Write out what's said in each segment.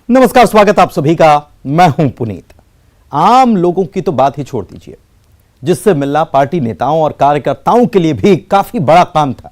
नमस्कार, स्वागत आप सभी का। मैं हूं पुनीत। आम लोगों की तो बात ही छोड़ दीजिए, जिससे मिलना पार्टी नेताओं और कार्यकर्ताओं के लिए भी काफी बड़ा काम था।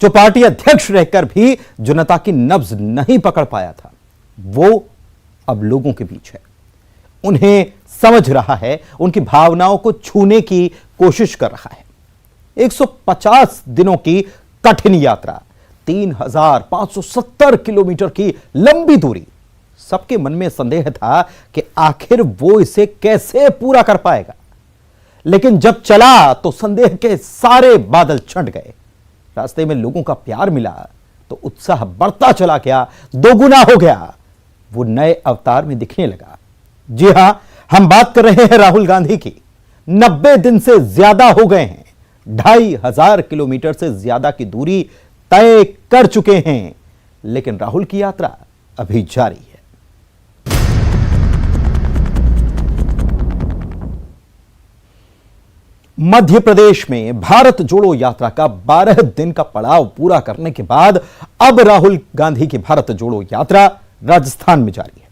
जो पार्टी अध्यक्ष रहकर भी जनता की नब्ज नहीं पकड़ पाया था, वो अब लोगों के बीच है, उन्हें समझ रहा है, उनकी भावनाओं को छूने की कोशिश कर रहा है। 150 दिनों की कठिन यात्रा, 3570 किलोमीटर की लंबी दूरी। सबके मन में संदेह था कि आखिर वो इसे कैसे पूरा कर पाएगा, लेकिन जब चला तो संदेह के सारे बादल छंट गए। रास्ते में लोगों का प्यार मिला तो उत्साह बढ़ता चला गया, दोगुना हो गया। वो नए अवतार में दिखने लगा। जी हां, हम बात कर रहे हैं राहुल गांधी की। 90 दिन से ज्यादा हो गए हैं, 2500 किलोमीटर से ज्यादा की दूरी तय कर चुके हैं, लेकिन राहुल की यात्रा अभी जारी है। मध्य प्रदेश में भारत जोड़ो यात्रा का 12 दिन का पड़ाव पूरा करने के बाद अब राहुल गांधी की भारत जोड़ो यात्रा राजस्थान में जारी है।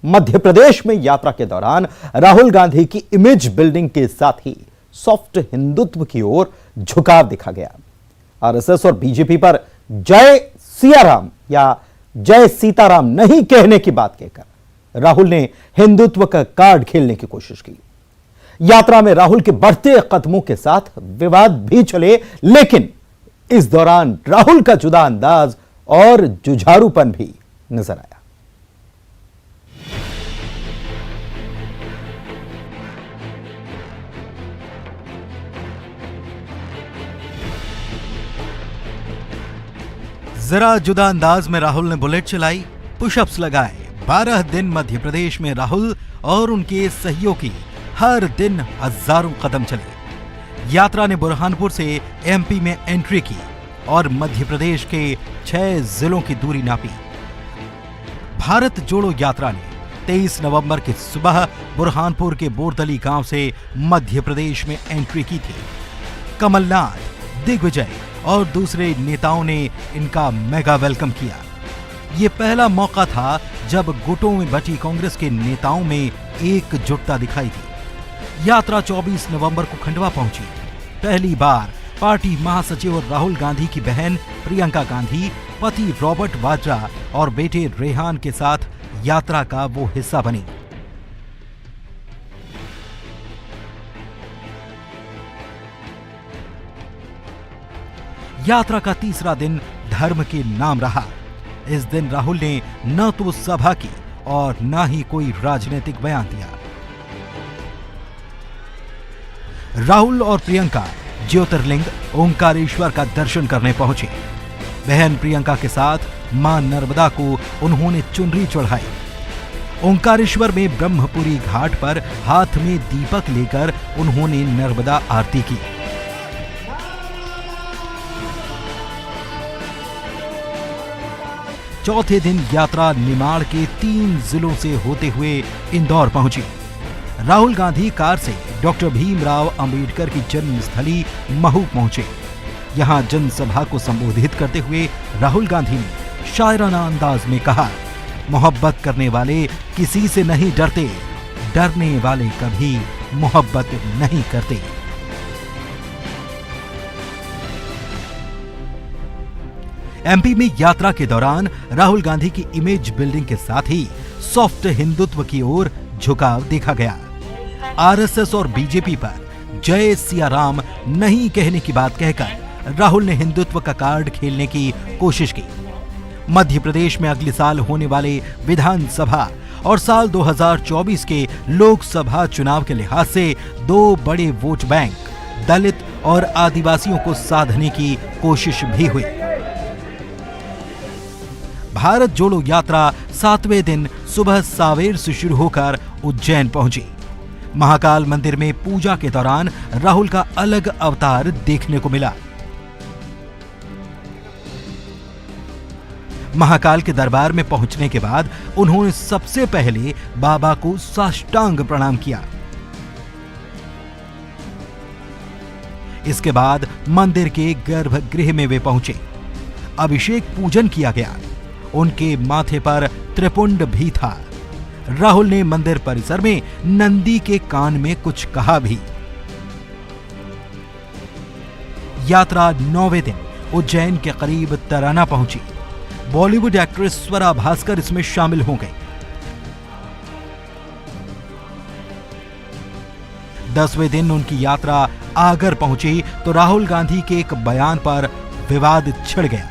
मध्य प्रदेश में यात्रा के दौरान राहुल गांधी की इमेज बिल्डिंग के साथ ही सॉफ्ट हिंदुत्व की ओर झुकाव देखा गया। आरएसएस और बीजेपी पर जय सियाराम या जय सीताराम नहीं कहने की बात कहकर राहुल ने हिंदुत्व का कार्ड खेलने की कोशिश की। यात्रा में राहुल के बढ़ते कदमों के साथ विवाद भी चले, लेकिन इस दौरान राहुल का जुदा अंदाज और जुझारूपन भी नजर आया। जरा जुदा अंदाज में राहुल ने बुलेट चलाई, पुशअप्स लगाए। 12 दिन मध्य प्रदेश में राहुल और उनके सहयोगी हर दिन हजारों कदम चले। यात्रा ने बुरहानपुर से एमपी में एंट्री की और मध्य प्रदेश के 6 जिलों की दूरी नापी। भारत जोड़ो यात्रा ने 23 नवंबर की सुबह बुरहानपुर के बोरदली गांव से मध्य प्रदेश में एंट्री की थी। कमलनाथ, दिग्विजय और दूसरे नेताओं ने इनका मेगा वेलकम किया। ये पहला मौका था जब गुटों में बटी कांग्रेस के नेताओं में एकजुटता दिखाई दी। यात्रा 24 नवंबर को खंडवा पहुंची। पहली बार पार्टी महासचिव राहुल गांधी की बहन प्रियंका गांधी, पति रॉबर्ट वाड्रा और बेटे रेहान के साथ यात्रा का वो हिस्सा बनी। यात्रा का तीसरा दिन धर्म के नाम रहा। इस दिन राहुल ने न तो सभा की और न ही कोई राजनीतिक बयान दिया। राहुल और प्रियंका ज्योतिर्लिंग ओंकारेश्वर का दर्शन करने पहुंचे। बहन प्रियंका के साथ मां नर्मदा को उन्होंने चुनरी चढ़ाई। ओंकारेश्वर में ब्रह्मपुरी घाट पर हाथ में दीपक लेकर उन्होंने नर्मदा आरती की। चौथे दिन यात्रा निमाड़ के 3 जिलों से होते हुए इंदौर पहुंची। राहुल गांधी कार से डॉक्टर भीमराव अंबेडकर की जन्मस्थली महू पहुंचे। यहां जनसभा को संबोधित करते हुए राहुल गांधी ने शायराना अंदाज में कहा, मोहब्बत करने वाले किसी से नहीं डरते, डरने वाले कभी मोहब्बत नहीं करते। एमपी में यात्रा के दौरान राहुल गांधी की इमेज बिल्डिंग के साथ ही सॉफ्ट हिंदुत्व की ओर झुकाव देखा गया। आरएसएस और बीजेपी पर जय सियाराम नहीं कहने की बात कहकर राहुल ने हिंदुत्व का कार्ड खेलने की कोशिश की। मध्य प्रदेश में अगले साल होने वाले विधानसभा और साल 2024 के लोकसभा चुनाव के लिहाज से 2 बड़े वोट बैंक दलित और आदिवासियों को साधने की कोशिश भी हुई। भारत जोड़ो यात्रा 7वें दिन सुबह सावेर से शुरू होकर उज्जैन पहुंची। महाकाल मंदिर में पूजा के दौरान राहुल का अलग अवतार देखने को मिला। महाकाल के दरबार में पहुंचने के बाद उन्होंने सबसे पहले बाबा को साष्टांग प्रणाम किया। इसके बाद मंदिर के गर्भगृह में वे पहुंचे। अभिषेक पूजन किया गया उनके माथे पर त्रिपुंड भी था। राहुल ने मंदिर परिसर में नंदी के कान में कुछ कहा भी। यात्रा 9वें दिन उज्जैन के करीब तराना पहुंची। बॉलीवुड एक्ट्रेस स्वरा भास्कर इसमें शामिल हो गई। 10वें दिन उनकी यात्रा आगर पहुंची तो राहुल गांधी के एक बयान पर विवाद छिड़ गया।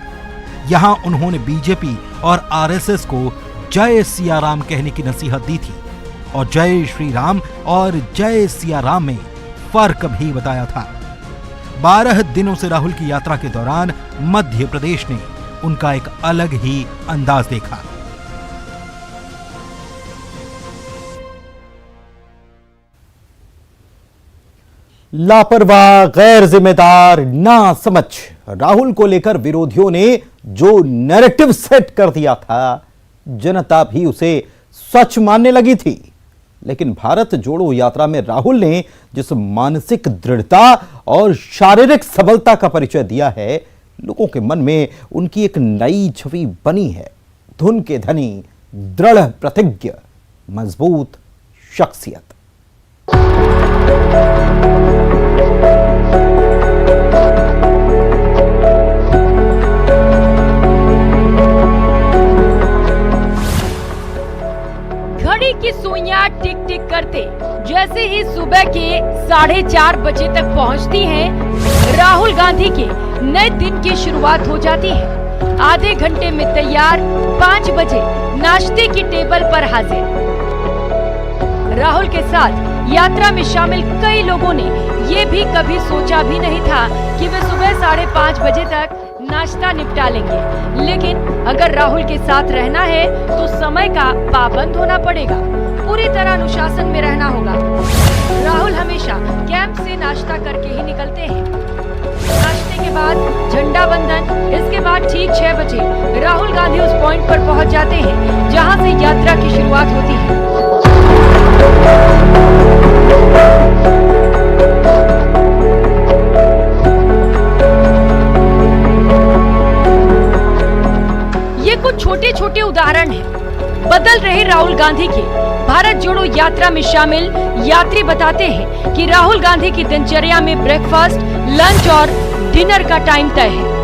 यहां उन्होंने बीजेपी और आरएसएस को जय सिया राम कहने की नसीहत दी थी और जय श्री राम और जय सिया राम में फर्क भी बताया था। 12 दिनों से राहुल की यात्रा के दौरान मध्य प्रदेश ने उनका एक अलग ही अंदाज देखा। लापरवाह, गैर जिम्मेदार, नासमझ राहुल को लेकर विरोधियों ने जो नैरेटिव सेट कर दिया था, जनता भी उसे सच मानने लगी थी। लेकिन भारत जोड़ो यात्रा में राहुल ने जिस मानसिक दृढ़ता और शारीरिक सबलता का परिचय दिया है, लोगों के मन में उनकी एक नई छवि बनी है। धुन के धनी, दृढ़ प्रतिज्ञ, मजबूत शख्सियत। घड़ी की सुइयां टिक टिक करते जैसे ही सुबह के 4:30 बजे तक पहुंचती हैं, राहुल गांधी के नए दिन की शुरुआत हो जाती है। आधे घंटे में तैयार, 5 बजे नाश्ते की टेबल पर हाजिर। राहुल के साथ यात्रा में शामिल कई लोगों ने ये भी कभी सोचा भी नहीं था कि वे सुबह 5:30 बजे तक नाश्ता निपटा लेंगे। लेकिन अगर राहुल के साथ रहना है तो समय का पाबंद होना पड़ेगा, पूरी तरह अनुशासन में रहना होगा। राहुल हमेशा कैंप से नाश्ता करके ही निकलते हैं। नाश्ते के बाद झंडा वंदन, इसके बाद ठीक 6 बजे राहुल गांधी उस पॉइंट पर पहुंच जाते हैं जहां से यात्रा की शुरुआत होती है। ये कुछ छोटे छोटे उदाहरण हैं बदल रहे राहुल गांधी के। भारत जोड़ो यात्रा में शामिल यात्री बताते हैं कि राहुल गांधी की दिनचर्या में ब्रेकफास्ट, लंच और डिनर का टाइम तय है।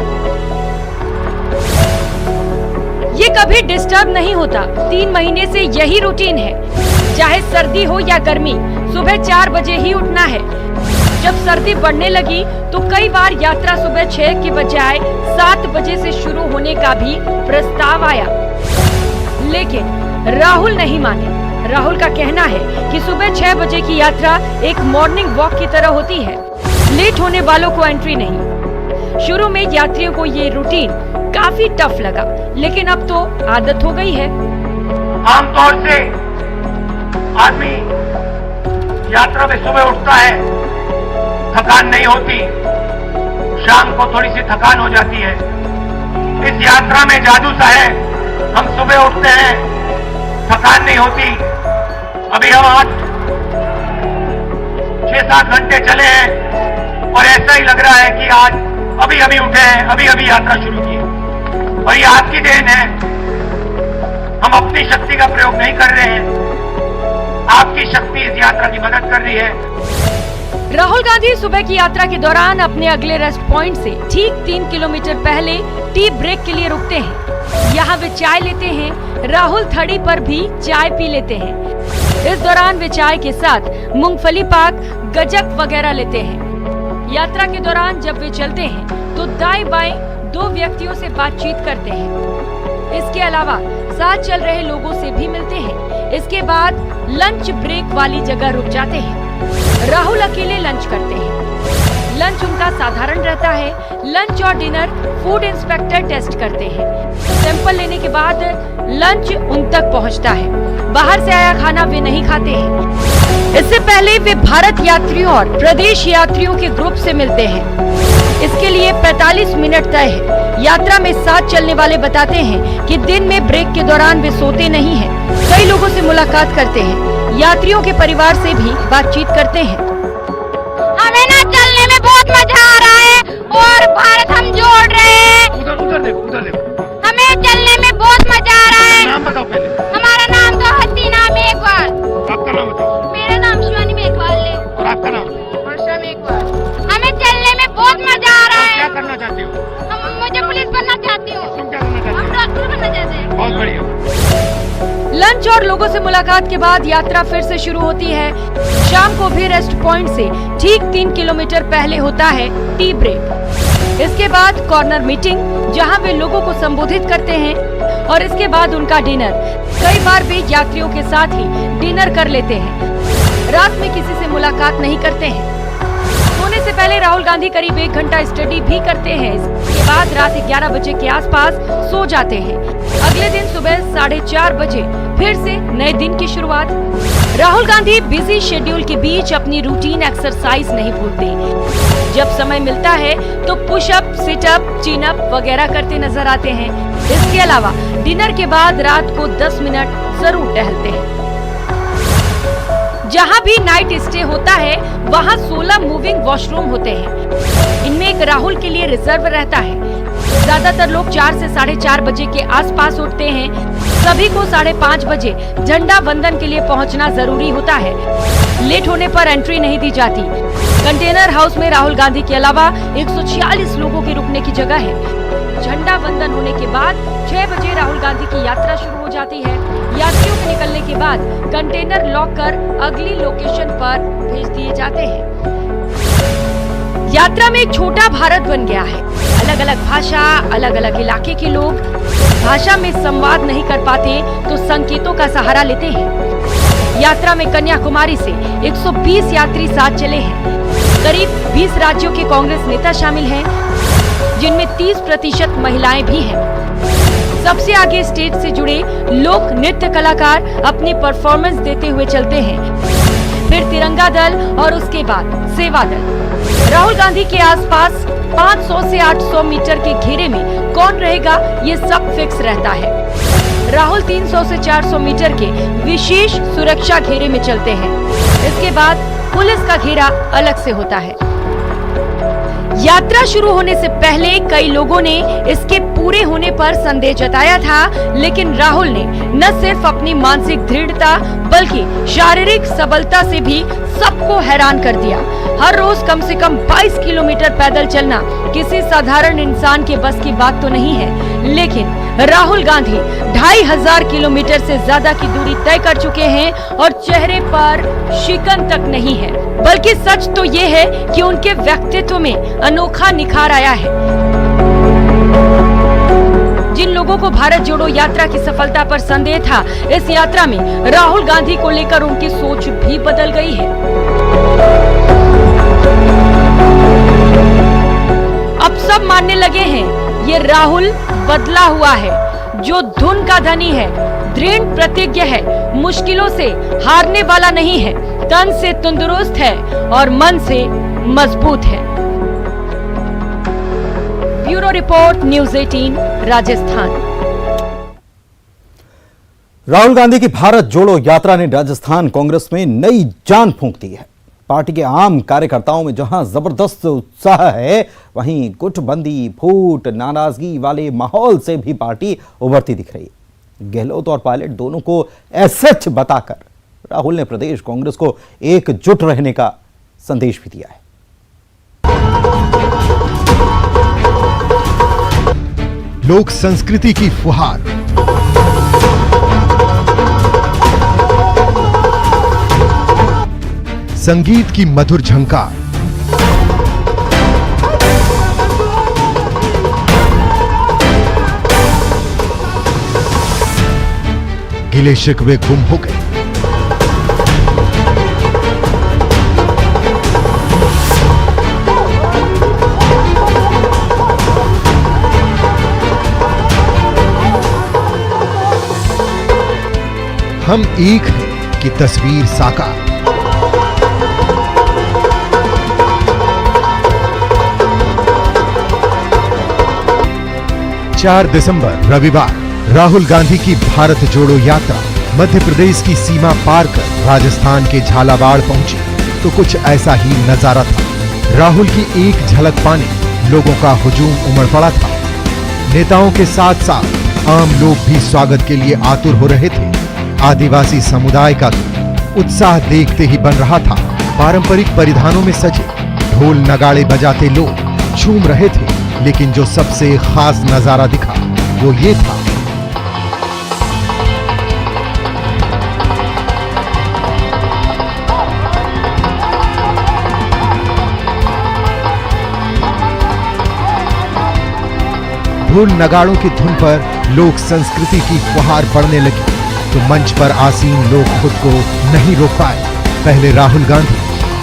ये कभी डिस्टर्ब नहीं होता। 3 महीने से यही रूटीन है। चाहे सर्दी हो या गर्मी, सुबह 4 बजे ही उठना है। जब सर्दी बढ़ने लगी तो कई बार यात्रा सुबह 6 के बजाय 7 बजे से शुरू होने का भी प्रस्ताव आया, लेकिन राहुल नहीं माने। राहुल का कहना है कि सुबह 6 बजे की यात्रा एक मॉर्निंग वॉक की तरह होती है, लेट होने वालों को एंट्री नहीं। शुरू में यात्रियों को ये रूटीन काफी टफ लगा, लेकिन अब तो आदत हो गई है। आमतौर से आदमी यात्रा में सुबह उठता है, थकान नहीं होती, शाम को थोड़ी सी थकान हो जाती है। इस यात्रा में जादू सा है, हम सुबह उठते हैं, थकान नहीं होती। अभी हम आज 6-7 घंटे चले हैं और ऐसा ही लग रहा है कि आज अभी अभी उठे हैं, अभी अभी यात्रा शुरू की है। और ये आपकी देन है, हम अपनी शक्ति का प्रयोग नहीं कर रहे हैं, आपकी शक्ति इस यात्रा की मदद कर रही है। राहुल गांधी सुबह की यात्रा के दौरान अपने अगले रेस्ट पॉइंट से ठीक 3 किलोमीटर पहले टी ब्रेक के लिए रुकते हैं। यहाँ वे चाय लेते हैं। राहुल थड़ी पर भी चाय पी लेते हैं। इस दौरान वे चाय के साथ मूंगफली पाक, गज्जक वगैरह लेते हैं। यात्रा के दौरान जब वे चलते हैं तो दाएं बाएं 2 व्यक्तियों से बातचीत करते हैं। इसके अलावा साथ चल रहे लोगों से भी मिलते हैं। इसके बाद लंच ब्रेक वाली जगह रुक जाते हैं। राहुल अकेले लंच करते हैं। लंच उनका साधारण रहता है। लंच और डिनर फूड इंस्पेक्टर टेस्ट करते हैं। सैंपल लेने के बाद लंच उन तक पहुंचता है। बाहर से आया खाना वे नहीं खाते हैं। इससे पहले वे भारत यात्रियों और प्रदेश यात्रियों के ग्रुप से मिलते हैं। इसके लिए 45 मिनट तय है। यात्रा में साथ चलने वाले बताते हैं कि दिन में ब्रेक के दौरान वे सोते नहीं हैं। कई लोगों से मुलाकात करते हैं। यात्रियों के परिवार से भी बातचीत करते हैं। हमें ना चलने में बहुत मजा आ रहा है और भारत हम जोड़ रहे हैं। उधर देखो, उधर देखो। हमें चलने में बहुत और लोगों से मुलाकात के बाद यात्रा फिर से शुरू होती है। शाम को भी रेस्ट पॉइंट से ठीक 3 किलोमीटर पहले होता है टी ब्रेक। इसके बाद कॉर्नर मीटिंग, जहां वे लोगों को संबोधित करते हैं, और इसके बाद उनका डिनर। कई बार वे यात्रियों के साथ ही डिनर कर लेते हैं। रात में किसी से मुलाकात नहीं करते हैं। सोने से पहले राहुल गांधी करीब 1 घंटा स्टडी भी करते हैं। इसके बाद रात 11 बजे के आसपास सो जाते हैं। अगले दिन सुबह 4:30 बजे फिर से नए दिन की शुरुआत। राहुल गांधी बिजी शेड्यूल के बीच अपनी रूटीन एक्सरसाइज नहीं भूलते। जब समय मिलता है तो पुशअप, सिटअप, चिनअप वगैरह करते नजर आते हैं। इसके अलावा डिनर के बाद रात को 10 मिनट जरूर टहलते हैं। जहाँ भी नाइट स्टे होता है वहाँ 16 मूविंग वॉशरूम होते हैं। इनमें एक राहुल के लिए रिजर्व रहता है। ज्यादातर लोग 4 से 4:30 बजे के आसपास उठते हैं। सभी को 5:30 बजे झंडा वंदन के लिए पहुंचना जरूरी होता है। लेट होने पर एंट्री नहीं दी जाती। कंटेनर हाउस में राहुल गांधी के अलावा 146 लोगों के रुकने की जगह है। झंडा वंदन होने के बाद 6 बजे राहुल गांधी की यात्रा शुरू हो जाती है। यात्रियों के निकलने के बाद कंटेनर लॉक कर अगली लोकेशन पर भेज दिए जाते हैं। यात्रा में एक छोटा भारत बन गया है। अलग अलग भाषा, अलग अलग इलाके के लोग। भाषा में संवाद नहीं कर पाते तो संकेतों का सहारा लेते हैं। यात्रा में कन्याकुमारी से 120 यात्री साथ चले हैं। करीब 20 राज्यों के कांग्रेस नेता शामिल हैं, जिनमें 30% महिलाएं भी हैं। सबसे आगे स्टेज से जुड़े लोक नृत्य कलाकार अपनी परफॉर्मेंस देते हुए चलते हैं। फिर तिरंगा दल और उसके बाद सेवा दल। राहुल गांधी के आसपास 500 से 800 मीटर के घेरे में कौन रहेगा, ये सब फिक्स रहता है। राहुल 300 से 400 मीटर के विशेष सुरक्षा घेरे में चलते हैं। इसके बाद पुलिस का घेरा अलग से होता है। यात्रा शुरू होने से पहले कई लोगों ने इसके पूरे होने पर संदेह जताया था, लेकिन राहुल ने न सिर्फ अपनी मानसिक दृढ़ता बल्कि शारीरिक सबलता से भी सबको हैरान कर दिया। हर रोज कम से कम 22 किलोमीटर पैदल चलना किसी साधारण इंसान के बस की बात तो नहीं है, लेकिन राहुल गांधी 2500 किलोमीटर से ज्यादा की दूरी तय कर चुके हैं और चेहरे पर शिकन तक नहीं है। बल्कि सच तो ये है कि उनके व्यक्तित्व में अनोखा निखार आया है। जिन लोगों को भारत जोड़ो यात्रा की सफलता पर संदेह था, इस यात्रा में राहुल गांधी को लेकर उनकी सोच भी बदल गई है। अब सब मानने लगे हैं ये राहुल बदला हुआ है, जो धुन का धनी है, दृढ़ प्रतिज्ञ है, मुश्किलों से हारने वाला नहीं है, तन से तंदुरुस्त है और मन से मजबूत है। Bureau report, news 18, Rajasthan. Rahul Gandhi की भारत जोड़ो यात्रा ने राजस्थान कांग्रेस में नई जान फूंक दी है। पार्टी के आम कार्यकर्ताओं में जहां जबरदस्त उत्साह है, वहीं गुटबंदी, फूट, नाराजगी वाले माहौल से भी पार्टी उभरती दिख रही है। गहलोत और पायलट दोनों को एसएच बताकर राहुल ने प्रदेश कांग्रेस को एकजुट रहने का संदेश भी दिया है। लोक संस्कृति की फुहार, संगीत की मधुर झंकार, गिले शिकवे गुम हो गए। हम एक हैं कि तस्वीर साकार। 4 दिसंबर रविवार राहुल गांधी की भारत जोड़ो यात्रा मध्य प्रदेश की सीमा पार कर राजस्थान के झालावाड़ पहुंची तो कुछ ऐसा ही नजारा था। राहुल की एक झलक पाने लोगों का हुजूम उमड़ पड़ा था। नेताओं के साथ साथ आम लोग भी स्वागत के लिए आतुर हो रहे थे। आदिवासी समुदाय का तो उत्साह देखते ही बन रहा था। पारंपरिक परिधानों में सजे ढोल नगाड़े बजाते लोग झूम रहे थे, लेकिन जो सबसे खास नजारा दिखा वो ये था। ढोल नगाड़ों की धुन पर लोक संस्कृति की फुहार पड़ने लगी तो मंच पर आसीन लोग खुद को नहीं रोक पाए। पहले राहुल गांधी,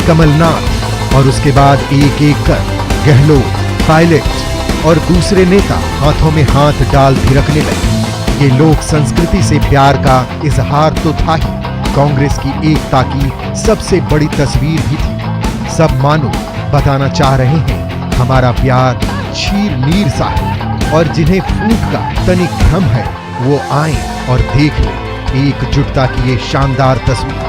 कमलनाथ और उसके बाद एक एक कर गहलोत, पायलट और दूसरे नेता हाथों में हाथ डाल धिरकने लगे। ये लोक संस्कृति से प्यार का इजहार तो था ही, कांग्रेस की एकता की सबसे बड़ी तस्वीर भी थी। सब मानो बताना चाह रहे हैं हमारा प्यार शीर नीर सा है और जिन्हें फूट का तनिक भ्रम है वो आए और देख ले एकजुटता की ये शानदार तस्वीर।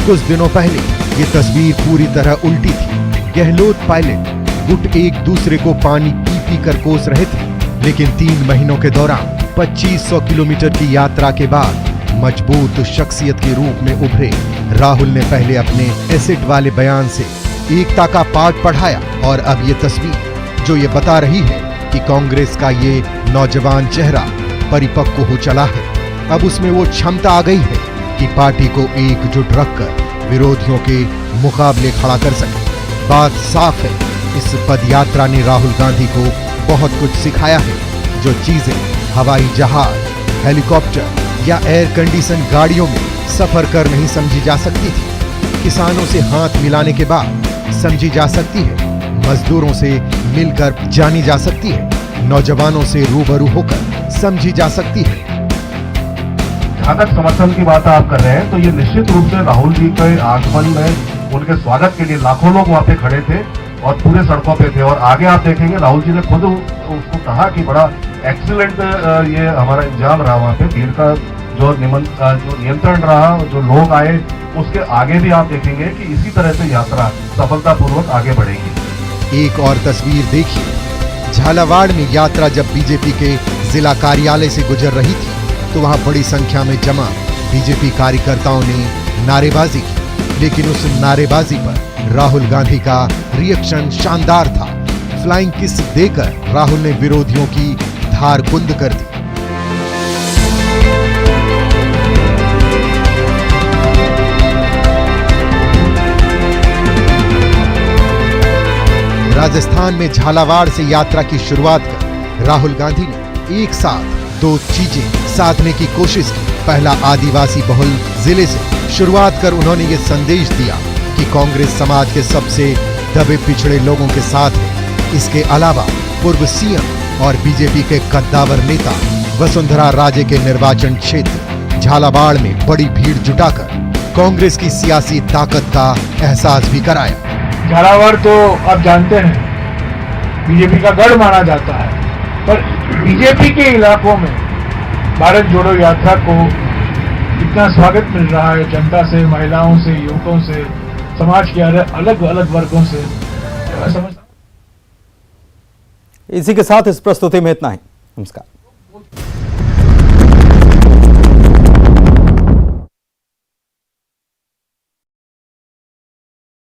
कुछ दिनों पहले ये तस्वीर पूरी तरह उल्टी थी। गहलोत पायलट गुट एक दूसरे को पानी पी पी कर कोस रहे थे, लेकिन 3 महीनों के दौरान 2500 किलोमीटर की यात्रा के बाद मजबूत शख्सियत के रूप में उभरे राहुल ने पहले अपने एसिड वाले बयान से एकता का पाठ पढ़ाया और अब ये तस्वीर जो ये बता रही है कि कांग्रेस का ये नौजवान चेहरा परिपक्व हो चला है। अब उसमें वो क्षमता आ गई है कि पार्टी को एकजुट रखकर विरोधियों के मुकाबले खड़ा कर सके। बात साफ है, इस पदयात्रा ने राहुल गांधी को बहुत कुछ सिखाया है। जो चीजें हवाई जहाज, हेलीकॉप्टर या एयर कंडीशन गाड़ियों में सफर कर नहीं समझी जा सकती थी, किसानों से हाथ मिलाने के बाद समझी जा सकती है, मजदूरों से मिलकर जानी जा सकती है, नौजवानों से रूबरू होकर समझी जा सकती है। जहां तक समर्थन की बात आप कर रहे हैं तो ये निश्चित रूप से राहुल जी के आगमन में उनके स्वागत के लिए लाखों लोग वहां पे खड़े थे और पूरे सड़कों पे थे। और आगे आप देखेंगे राहुल जी ने खुद उसको कहा कि बड़ा एक्सीलेंट ये हमारा इंतजाम रहा वहां पे, भीड़ का जो नियंत्रण रहा, जो लोग आए, उसके आगे भी आप देखेंगे कि इसी तरह से यात्रा सफलतापूर्वक आगे बढ़ेगी। एक और तस्वीर देखिए, झालावाड़ में यात्रा जब बीजेपी के जिला कार्यालय से गुजर रही थी तो वहां बड़ी संख्या में जमा बीजेपी कार्यकर्ताओं ने नारेबाजी की, लेकिन उस नारेबाजी पर राहुल गांधी का रिएक्शन शानदार था। फ्लाइंग किस देकर राहुल ने विरोधियों की धार कुंद कर दी। राजस्थान में झालावाड़ से यात्रा की शुरुआत कर राहुल गांधी ने एक साथ 2 चीजें साधने की कोशिश की। पहला, आदिवासी बहुल जिले से शुरुआत कर उन्होंने ये संदेश दिया कि कांग्रेस समाज के सबसे दबे पिछड़े लोगों के साथ है। इसके अलावा पूर्व सीएम और बीजेपी के कद्दावर नेता वसुंधरा राजे के निर्वाचन क्षेत्र झालावाड़ में बड़ी भीड़ जुटाकर कांग्रेस की सियासी ताकत का एहसास भी कराया। झालावाड़ तो आप जानते हैं बीजेपी का गढ़ माना जाता है, पर बीजेपी के इलाकों में भारत जोड़ो यात्रा को इतना स्वागत मिल रहा है जनता से, महिलाओं से, युवकों से, समाज के अलग अलग वर्गों से। इसी के साथ इस प्रस्तुति में इतना ही। नमस्कार।